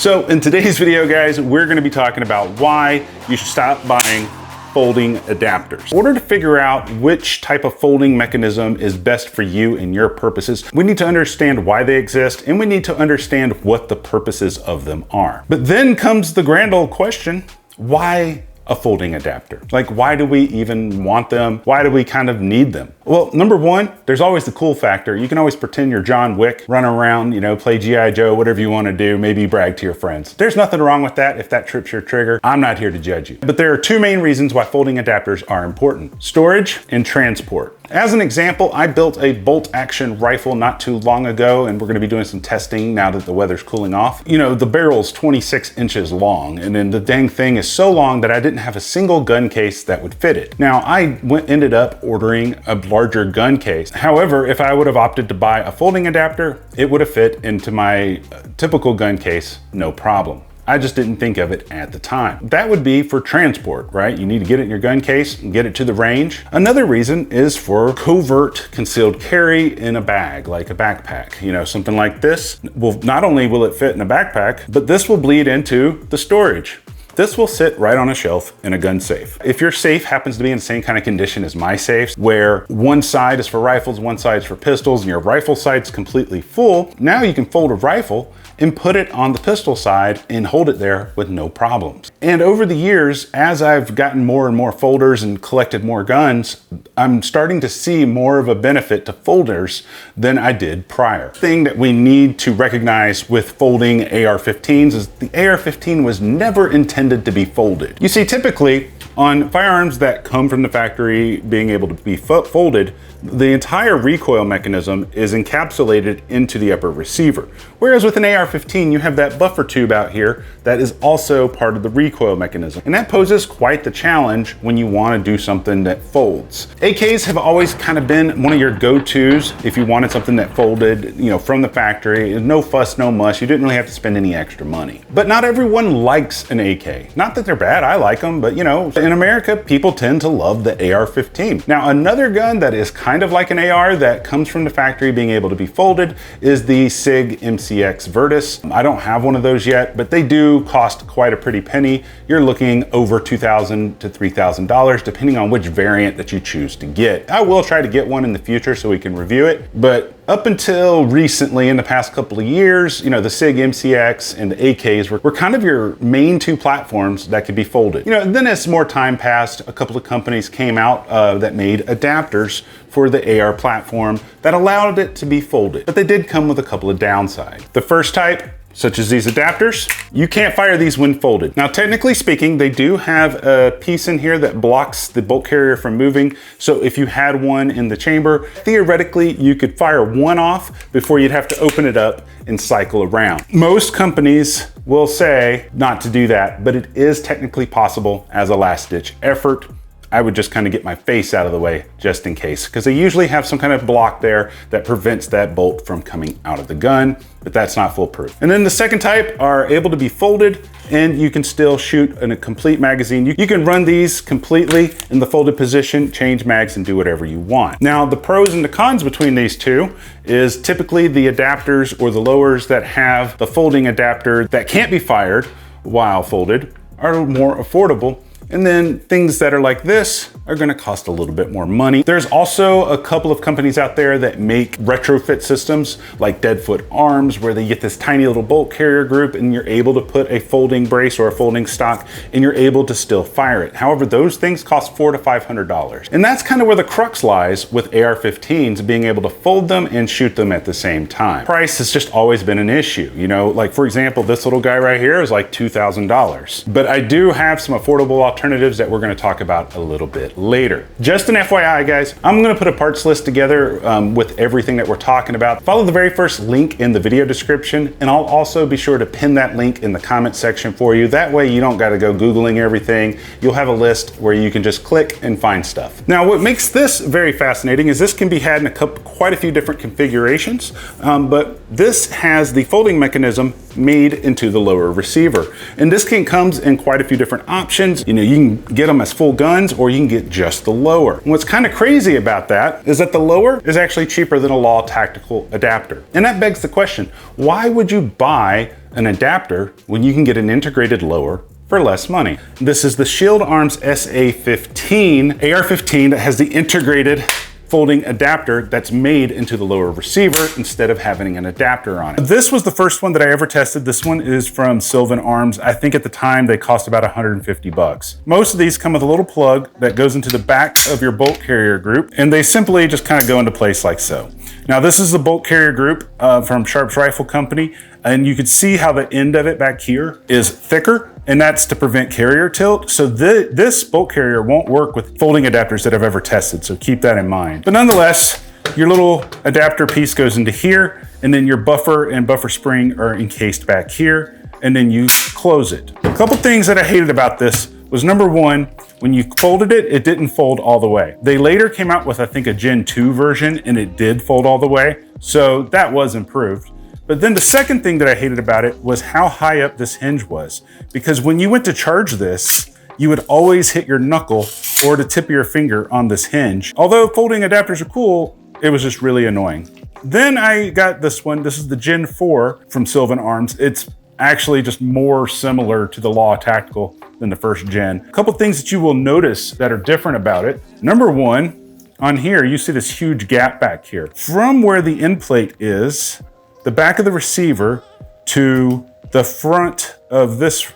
So in today's video, guys, we're gonna be talking about why you should stop buying folding adapters. In order to figure out which type of folding mechanism is best for you and your purposes, we need to understand why they exist, and we need to understand what the purposes of them are. But then comes the grand old question, why a folding adapter? Like, why do we even want them? Why do we kind of need them? Well, number one, there's always the cool factor. You can always pretend you're John Wick, run around, you know, play G.I. Joe, whatever you want to do, maybe brag to your friends. There's nothing wrong with that if that trips your trigger. I'm not here to judge you. But there are two main reasons why folding adapters are important: storage and transport. As an example, I built a bolt action rifle not too long ago, and we're gonna be doing some testing now that the weather's cooling off. You know, the barrel's 26 inches long, and then the dang thing is so long that I didn't have a single gun case that would fit it. Now, I ended up ordering a larger gun case. However, if I would have opted to buy a folding adapter, it would have fit into my typical gun case, no problem. I just didn't think of it at the time. That would be for transport, right? You need to get it in your gun case and get it to the range. Another reason is for covert concealed carry in a bag, like a backpack. You know, something like this. Well, not only will it fit in a backpack, but this will bleed into the storage. This will sit right on a shelf in a gun safe. If your safe happens to be in the same kind of condition as my safes, where one side is for rifles, one side is for pistols, and your rifle side's completely full, now you can fold a rifle and put it on the pistol side and hold it there with no problems. And over the years, as I've gotten more and more folders and collected more guns, I'm starting to see more of a benefit to folders than I did prior. The thing that we need to recognize with folding AR-15s is the AR-15 was never intended to be folded. You see, typically on firearms that come from the factory being able to be folded, the entire recoil mechanism is encapsulated into the upper receiver. Whereas with an AR-15, you have that buffer tube out here that is also part of the recoil mechanism. And that poses quite the challenge when you want to do something that folds. AKs have always kind of been one of your go-tos if you wanted something that folded, you know, from the factory. No fuss, no muss. You didn't really have to spend any extra money. But not everyone likes an AK. Not that they're bad, I like them, but you know, in America, people tend to love the AR-15. Now, another gun that is kind of like an AR that comes from the factory being able to be folded is the SIG MCX Virtus. I don't have one of those yet, but they do cost quite a pretty penny. You're looking over $2,000 to $3,000 depending on which variant that you choose to get. I will try to get one in the future so we can review it, but up until recently, in the past couple of years, you know, the SIG MCX and the AKs were kind of your main two platforms that could be folded. You know, then as more time passed, a couple of companies came out that made adapters for the AR platform that allowed it to be folded, but they did come with a couple of downsides. The first type, such as these adapters, you can't fire these when folded. Now, technically speaking, they do have a piece in here that blocks the bolt carrier from moving. So if you had one in the chamber, theoretically, you could fire one off before you'd have to open it up and cycle around. Most companies will say not to do that, but it is technically possible as a last-ditch effort. I would just kind of get my face out of the way just in case, because they usually have some kind of block there that prevents that bolt from coming out of the gun, but that's not foolproof. And then the second type are able to be folded, and you can still shoot in a complete magazine. You can run these completely in the folded position, change mags, and do whatever you want. Now, the pros and the cons between these two is typically the adapters or the lowers that have the folding adapter that can't be fired while folded are more affordable. And then things that are like this are gonna cost a little bit more money. There's also a couple of companies out there that make retrofit systems like Sylvan Arms, where they get this tiny little bolt carrier group and you're able to put a folding brace or a folding stock and you're able to still fire it. However, those things cost $400 to $500. And that's kind of where the crux lies with AR-15s, being able to fold them and shoot them at the same time. Price has just always been an issue. You know, like for example, this little guy right here is like $2,000. But I do have some affordable alternatives that we're gonna talk about a little bit later. Just an FYI, guys, I'm gonna put a parts list together with everything that we're talking about. Follow the very first link in the video description, and I'll also be sure to pin that link in the comment section for you. That way you don't gotta go Googling everything. You'll have a list where you can just click and find stuff. Now, what makes this very fascinating is this can be had in quite a few different configurations, but this has the folding mechanism made into the lower receiver. And this comes in quite a few different options. You know, you can get them as full guns or you can get just the lower. And what's kind of crazy about that is that the lower is actually cheaper than a Law tactical adapter. And that begs the question, why would you buy an adapter when you can get an integrated lower for less money? This is the Sylvan Arms SA15 AR-15 that has the integrated folding adapter that's made into the lower receiver instead of having an adapter on it. This was the first one that I ever tested. This one is from Sylvan Arms. I think at the time they cost about 150 bucks. Most of these come with a little plug that goes into the back of your bolt carrier group, and they simply just kind of go into place like so. Now this is the bolt carrier group from Sharps Rifle Company, and you can see how the end of it back here is thicker, and that's to prevent carrier tilt. So this bolt carrier won't work with folding adapters that I've ever tested, so keep that in mind. But nonetheless, your little adapter piece goes into here, and then your buffer and buffer spring are encased back here, and then you close it. A couple things that I hated about this was, number one, when you folded it, it didn't fold all the way. They later came out with, I think, a Gen 2 version, and it did fold all the way, so that was improved. But then the second thing that I hated about it was how high up this hinge was. Because when you went to charge this, you would always hit your knuckle or the tip of your finger on this hinge. Although folding adapters are cool, it was just really annoying. Then I got this one. This is the Gen 4 from Sylvan Arms. It's actually just more similar to the Law Tactical than the first gen. A couple things that you will notice that are different about it. Number one, on here, you see this huge gap back here. From where the end plate is, the back of the receiver to the front of this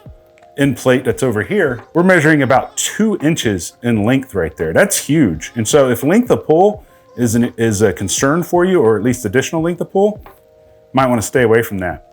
end plate that's over here, we're measuring about 2 inches in length right there. That's huge. And so if length of pull is a concern for you, or at least additional length of pull, might want to stay away from that.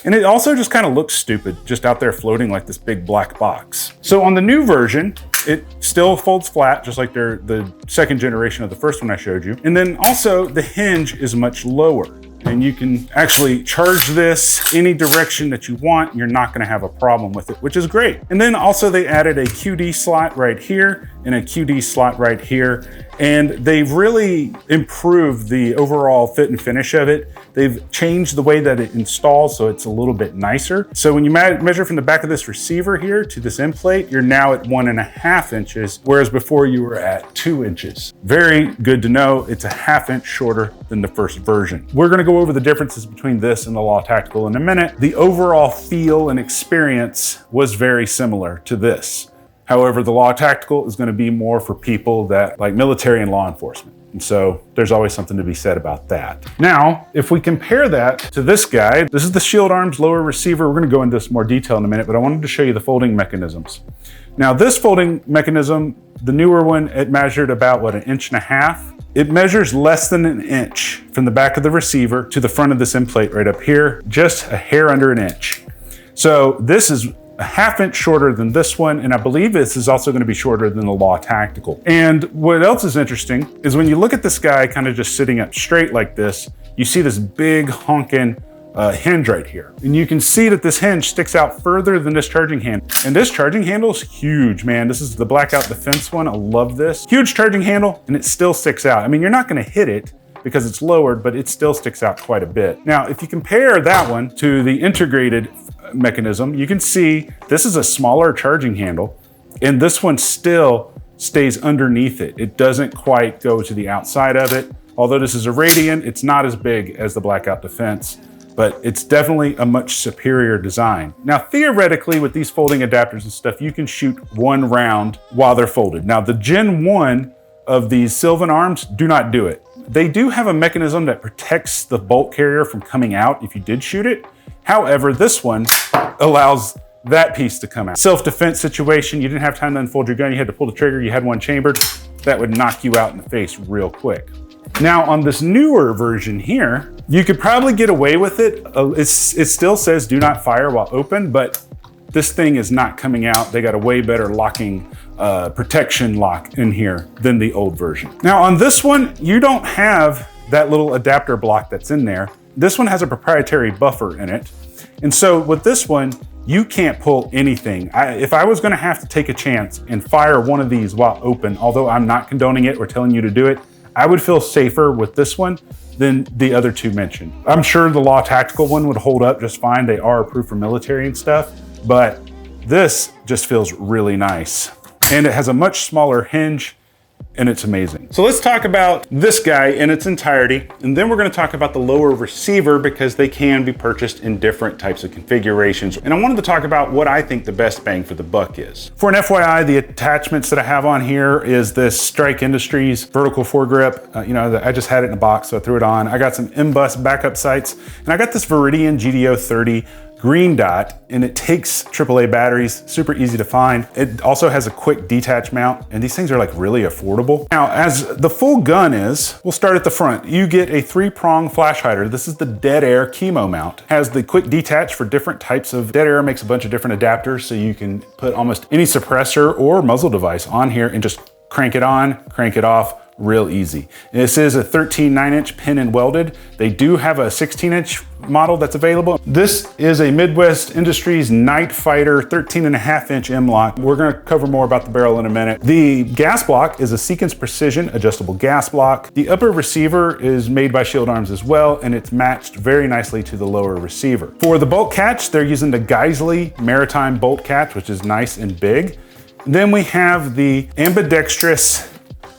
And it also just kind of looks stupid, just out there floating like this big black box. So on the new version, it still folds flat, just like the second generation of the first one I showed you. And then also the hinge is much lower. And you can actually charge this any direction that you want. You're not gonna have a problem with it, which is great. And then also they added a QD slot right here and a QD slot right here. And they've really improved the overall fit and finish of it. They've changed the way that it installs, so it's a little bit nicer. So when you measure from the back of this receiver here to this end plate, you're now at 1.5 inches, whereas before you were at 2 inches. Very good to know. It's a 1/2 inch shorter than the first version. We're gonna go over the differences between this and the Law Tactical in a minute. The overall feel and experience was very similar to this. However, the Law Tactical is going to be more for people that like military and law enforcement. And so there's always something to be said about that. Now, if we compare that to this guy, this is the Sylvan Arms lower receiver. We're going to go into this more detail in a minute, but I wanted to show you the folding mechanisms. Now, this folding mechanism, the newer one, it measured about, what, 1.5 inches? It measures less than 1 inch from the back of the receiver to the front of this end plate right up here, just a hair under 1 inch. So this is a 1/2 inch shorter than this one, and I believe this is also going to be shorter than the Law Tactical. And what else is interesting is when you look at this guy kind of just sitting up straight like this, you see this big honking hinge right here. And you can see that this hinge sticks out further than this charging handle. And this charging handle is huge, man. This is the Blackout Defense one. I love this. Huge charging handle, and it still sticks out. I mean, you're not going to hit it because it's lowered, but it still sticks out quite a bit. Now, if you compare that one to the integrated mechanism, you can see this is a smaller charging handle, and this one still stays underneath it. It doesn't quite go to the outside of it. Although this is a Radian, it's not as big as the Blackout Defense, but it's definitely a much superior design. Now, theoretically, with these folding adapters and stuff, you can shoot 1 round while they're folded. Now, the Gen 1 of these Sylvan Arms do not do it. They do have a mechanism that protects the bolt carrier from coming out if you did shoot it. However, this one allows that piece to come out. Self-defense situation, you didn't have time to unfold your gun, you had to pull the trigger, you had one chambered, that would knock you out in the face real quick. Now on this newer version here, you could probably get away with it. It still says do not fire while open, but this thing is not coming out. They got a way better locking protection lock in here than the old version. Now on this one, you don't have that little adapter block that's in there. This one has a proprietary buffer in it. And so with this one, you can't pull anything. If I was gonna have to take a chance and fire one of these while open, although I'm not condoning it or telling you to do it, I would feel safer with this one than the other two mentioned. I'm sure the Law Tactical one would hold up just fine. They are approved for military and stuff, but this just feels really nice. And it has a much smaller hinge. and it's amazing. So let's talk about this guy in its entirety, and then we're gonna talk about the lower receiver because they can be purchased in different types of configurations. And I wanted to talk about what I think the best bang for the buck is. For an FYI, the attachments that I have on here is this Strike Industries vertical foregrip. I just had it in a box, so I threw it on. I got some M-Bus backup sights, and I got this Veridian GDO 30 green dot, and it takes AAA batteries, super easy to find. It also has a quick detach mount, and these things are like really affordable. Now, as the full gun is, we'll start at the front. You get a 3-prong flash hider. This is the dead air chemo mount. Has the quick detach for different types of dead air, makes a bunch of different adapters, so you can put almost any suppressor or muzzle device on here and just crank it on, crank it off, real easy. This is a 13 9-inch pin and welded. They do have a 16-inch model that's available. This is a Midwest Industries Night Fighter 13.5-inch M-LOK. We're gonna cover more about the barrel in a minute. The gas block is a Sequence Precision adjustable gas block. The upper receiver is made by Sylvan Arms as well, and it's matched very nicely to the lower receiver. For the bolt catch, they're using the Geisley Maritime bolt catch, which is nice and big. Then we have the ambidextrous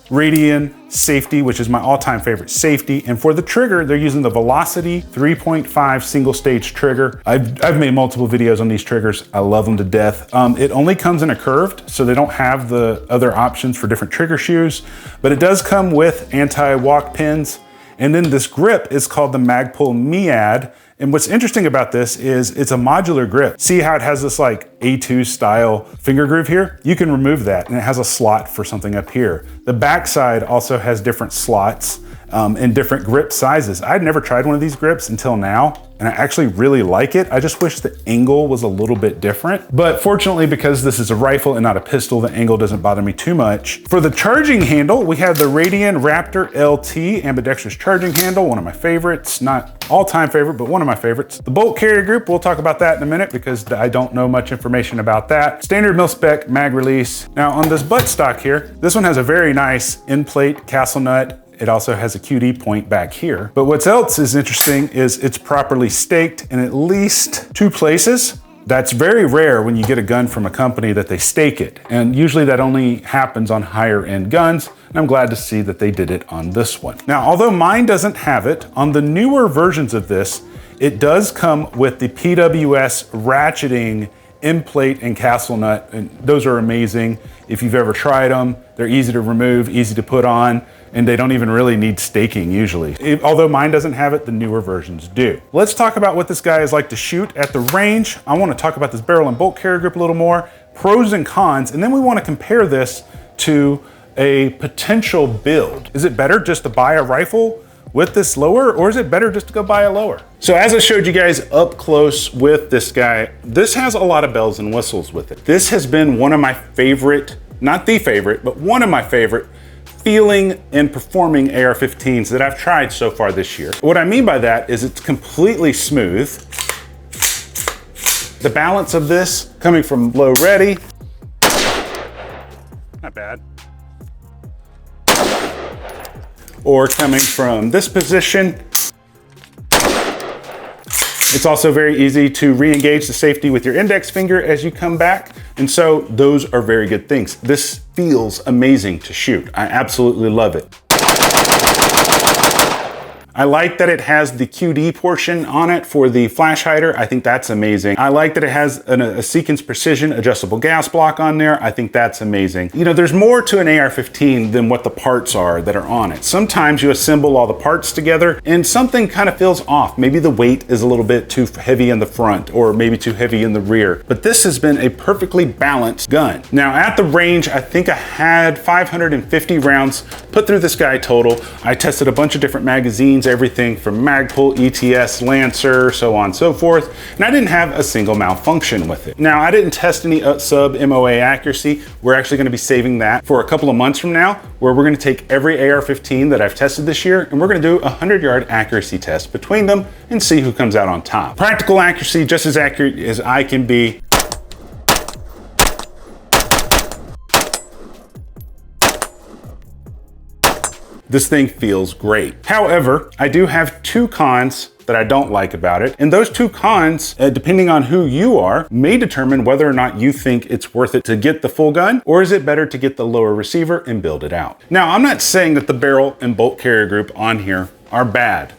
Radian safety, which is my all-time favorite safety. And for the trigger, they're using the Velocity 3.5 single stage trigger. I've made multiple videos on these triggers. I love them to death. It only comes in a curved, so they don't have the other options for different trigger shoes, but it does come with anti-walk pins. And then this grip is called the Magpul Miad. And what's interesting about this is it's a modular grip. See how it has this like A2 style finger groove here? You can remove that, and it has a slot for something up here. The backside also has different slots and different grip sizes. I'd never tried one of these grips until now, and I actually really like it. I just wish the angle was a little bit different. But fortunately, because this is a rifle and not a pistol, the angle doesn't bother me too much. For the charging handle, we have the Radian Raptor LT ambidextrous charging handle, one of my favorites. Not all-time favorite, but one of my favorites. The bolt carrier group, we'll talk about that in a minute because I don't know much information about that. Standard mil-spec mag release. Now on this buttstock here, this one has a very nice end-plate castle nut. It also has a QD point back here. But what's else is interesting is it's properly staked in at least 2 places. That's very rare when you get a gun from a company that they stake it. And usually that only happens on higher end guns. And I'm glad to see that they did it on this one. Now, although mine doesn't have it, on the newer versions of this, it does come with the PWS ratcheting end plate and castle nut. And those are amazing. If you've ever tried them, they're easy to remove, easy to put on, and they don't even really need staking usually. Although mine doesn't have it, the newer versions do. Let's talk about what this guy is like to shoot at the range. I want to talk about this barrel and bolt carrier grip a little more, pros and cons, and then we want to compare this to a potential build. Is it better just to buy a rifle with this lower, or is it better just to go buy a lower? So as I showed you guys up close with this guy, this has a lot of bells and whistles with it. This has been one of my favorite, not the favorite, but one of my favorite feeling and performing AR-15s that I've tried so far this year. What I mean by that is it's completely smooth. The balance of this coming from low ready, not bad. Or coming from this position. It's also very easy to re-engage the safety with your index finger as you come back. And so those are very good things. This feels amazing to shoot. I absolutely love it. I like that it has the QD portion on it for the flash hider. I think that's amazing. I like that it has a Sequence Precision adjustable gas block on there. I think that's amazing. You know, there's more to an AR-15 than what the parts are that are on it. Sometimes you assemble all the parts together and something kind of feels off. Maybe the weight is a little bit too heavy in the front or maybe too heavy in the rear. But this has been a perfectly balanced gun. Now at the range, I think I had 550 rounds put through this guy total. I tested a bunch of different magazines, everything from Magpul, ETS, Lancer, so on and so forth, and I didn't have a single malfunction with it. Now, I didn't test any sub-MOA accuracy. We're actually gonna be saving that for a couple of months from now, where we're gonna take every AR-15 that I've tested this year, and we're gonna do a 100-yard accuracy test between them and see who comes out on top. Practical accuracy, just as accurate as I can be. This thing feels great. However, I do have 2 cons that I don't like about it. And those two cons, depending on who you are, may determine whether or not you think it's worth it to get the full gun, or is it better to get the lower receiver and build it out. Now, I'm not saying that the barrel and bolt carrier group on here are bad.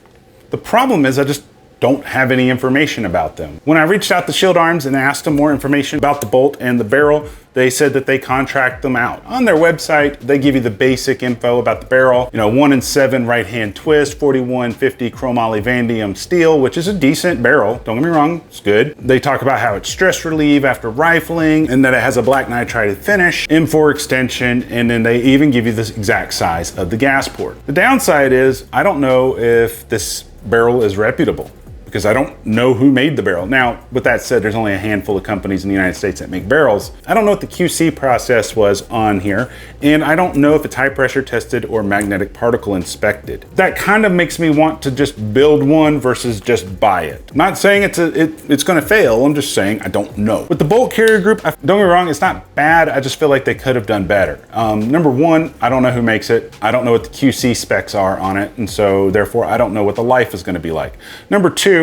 The problem is I just don't have any information about them. When I reached out to Sylvan Arms and asked them more information about the bolt and the barrel, they said that they contract them out. On their website, they give you the basic info about the barrel. 1-in-7 right-hand twist, 4150 chromoly vanadium steel, which is a decent barrel. Don't get me wrong, it's good. They talk about how it's stress relieve after rifling and that it has a black nitride finish, M4 extension, and then they even give you the exact size of the gas port. The downside is I don't know if this barrel is reputable, because I don't know who made the barrel. Now, with that said, there's only a handful of companies in the United States that make barrels. I don't know what the QC process was on here, and I don't know if it's high pressure tested or magnetic particle inspected. That kind of makes me want to just build one versus just buy it. Not saying it's gonna fail, I'm just saying I don't know. With the bolt carrier group, don't get me wrong, it's not bad, I just feel like they could have done better. Number one, I don't know who makes it. I don't know what the QC specs are on it, and so therefore I don't know what the life is gonna be like. Number two,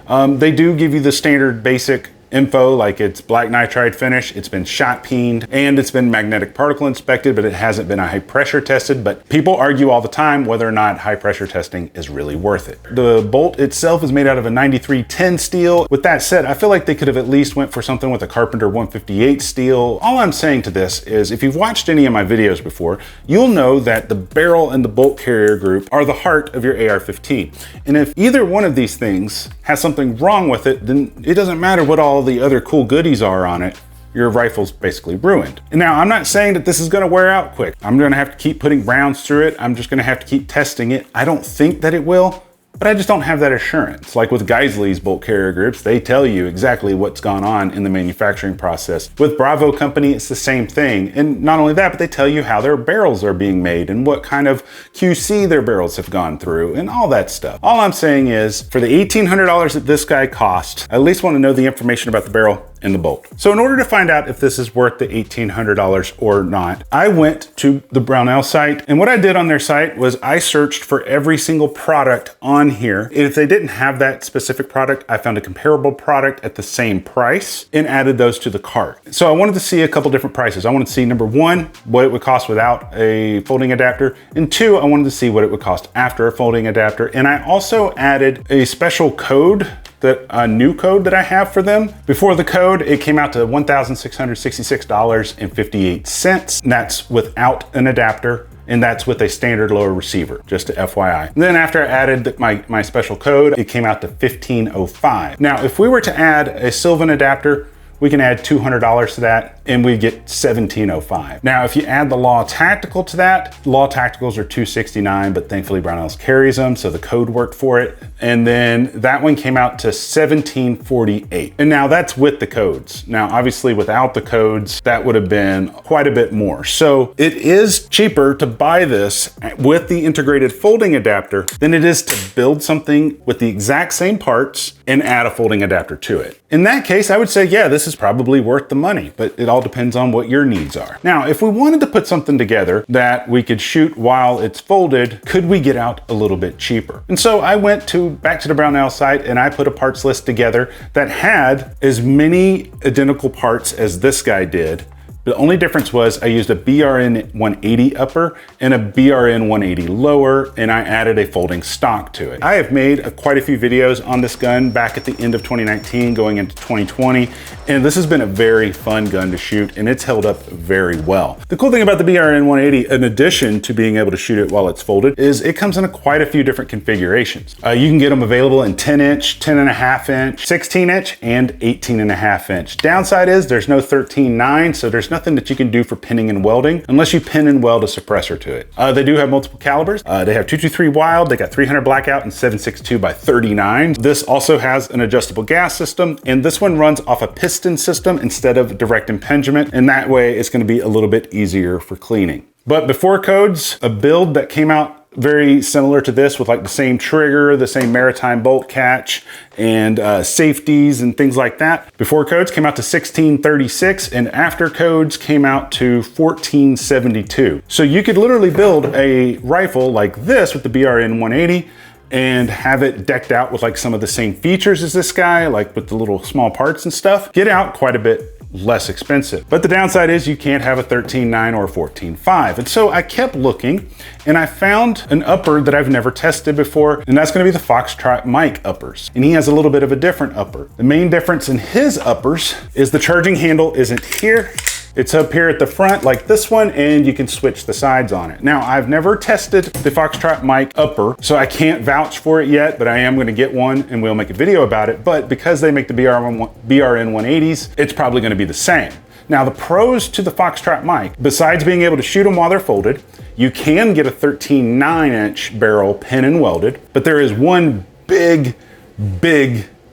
they do give you the standard basic info, like it's black nitride finish, it's been shot peened, and it's been magnetic particle inspected, but it hasn't been a high pressure tested. But people argue all the time whether or not high pressure testing is really worth it. The bolt itself is made out of a 9310 steel. With that said, I feel like they could have at least went for something with a Carpenter 158 steel. All I'm saying to this is, if you've watched any of my videos before, you'll know that the barrel and the bolt carrier group are the heart of your AR-15. And if either one of these things has something wrong with it, then it doesn't matter what all the other cool goodies are on it, your rifle's basically ruined. And now, I'm not saying that this is gonna wear out quick. I'm gonna have to keep putting rounds through it. I'm just gonna have to keep testing it. I don't think that it will, but I just don't have that assurance. Like with Geisley's bolt carrier groups, they tell you exactly what's gone on in the manufacturing process. With Bravo Company, it's the same thing. And not only that, but they tell you how their barrels are being made and what kind of QC their barrels have gone through and all that stuff. All I'm saying is, for the $1,800 that this guy cost, I at least want to know the information about the barrel and the bolt. So in order to find out if this is worth the $1,800 or not, I went to the Brownell site, and what I did on their site was I searched for every single product on here. If they didn't have that specific product, I found a comparable product at the same price and added those to the cart. So I wanted to see a couple different prices. I wanted to see, number one, what it would cost without a folding adapter, and two, I wanted to see what it would cost after a folding adapter. And I also added a special code, a new code that I have for them. Before the code, it came out to $1,666.58. That's without an adapter, and that's with a standard lower receiver, just to FYI. And then after I added my special code, it came out to $1,505. Now, if we were to add a Sylvan adapter, we can add $200 to that and we get $1,705. Now, if you add the Law Tactical to that, Law Tacticals are $269, but thankfully Brownells carries them, so the code worked for it. And then that one came out to $1,748. And now that's with the codes. Now, obviously without the codes, that would have been quite a bit more. So it is cheaper to buy this with the integrated folding adapter than it is to build something with the exact same parts and add a folding adapter to it. In that case, I would say, yeah, this is probably worth the money, but it all depends on what your needs are. Now, if we wanted to put something together that we could shoot while it's folded, could we get out a little bit cheaper? And so I went back to the Brownell site and I put a parts list together that had as many identical parts as this guy did. The only difference was I used a BRN 180 upper and a BRN 180 lower, and I added a folding stock to it. I have made quite a few videos on this gun back at the end of 2019 going into 2020, and this has been a very fun gun to shoot, and it's held up very well. The cool thing about the BRN 180, in addition to being able to shoot it while it's folded, is it comes in quite a few different configurations. You can get them available in 10-inch, 10.5-inch, 16-inch, and 18.5-inch. Downside is there's no 13.9, so there's nothing that you can do for pinning and welding unless you pin and weld a suppressor to it. They do have multiple calibers. They have 223 wild, they got 300 blackout and 7.62 by 39. This also has an adjustable gas system, and this one runs off a piston system instead of direct impingement, and that way it's going to be a little bit easier for cleaning. But before codes, a build that came out very similar to this with like the same trigger, the same maritime bolt catch, and safeties and things like that. Before codes came out to $1,636, and after codes came out to $1,472. So you could literally build a rifle like this with the BRN 180 and have it decked out with like some of the same features as this guy, like with the little small parts and stuff, get out quite a bit less expensive. But the downside is you can't have a 13.9 or a 14.5. And so I kept looking and I found an upper that I've never tested before, and that's gonna be the Foxtrot Mike uppers. And he has a little bit of a different upper. The main difference in his uppers is the charging handle isn't here. It's up here at the front like this one, and you can switch the sides on it. Now, I've never tested the Foxtrot Mike upper, so I can't vouch for it yet, but I am gonna get one and we'll make a video about it. But because they make the BRN 180s, it's probably gonna be the same. Now, the pros to the Foxtrot Mike, besides being able to shoot them while they're folded, you can get a 13.9-inch barrel pin and welded, but there is one big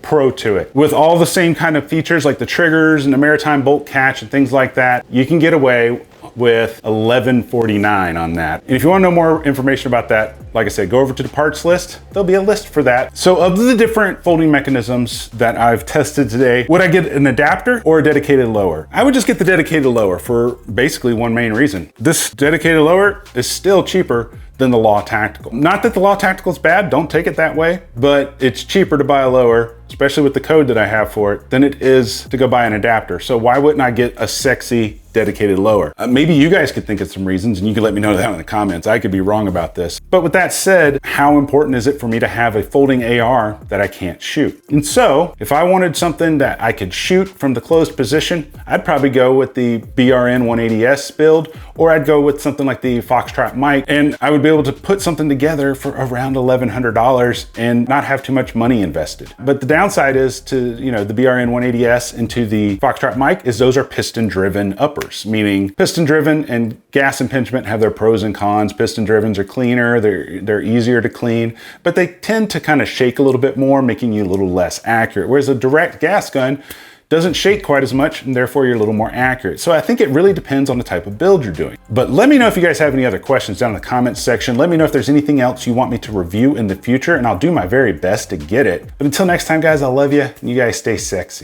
pro to it. With all the same kind of features like the triggers and the maritime bolt catch and things like that, you can get away with $11.49 on that. And if you want to know more information about that, like I said, go over to the parts list. There'll be a list for that. So of the different folding mechanisms that I've tested today, would I get an adapter or a dedicated lower? I would just get the dedicated lower for basically one main reason. This dedicated lower is still cheaper than the Law Tactical. Not that the Law Tactical is bad, don't take it that way, but it's cheaper to buy a lower, especially with the code that I have for it, than it is to go buy an adapter. So why wouldn't I get a sexy dedicated lower? Maybe you guys could think of some reasons and you can let me know that in the comments. I could be wrong about this. But with that said, how important is it for me to have a folding AR that I can't shoot? And so if I wanted something that I could shoot from the closed position, I'd probably go with the BRN 180S build, or I'd go with something like the Foxtrot Mike, and I would be able to put something together for around $1,100 and not have too much money invested. But the downside is to, the BRN 180S and to the Foxtrot Mike is those are piston-driven uppers, meaning piston-driven and gas impingement have their pros and cons. Piston-drivens are cleaner, they're easier to clean, but they tend to kind of shake a little bit more, making you a little less accurate. Whereas a direct gas gun doesn't shake quite as much, and therefore you're a little more accurate. So I think it really depends on the type of build you're doing. But let me know if you guys have any other questions down in the comments section. Let me know if there's anything else you want me to review in the future, and I'll do my very best to get it. But until next time, guys, I love you, and you guys stay sexy.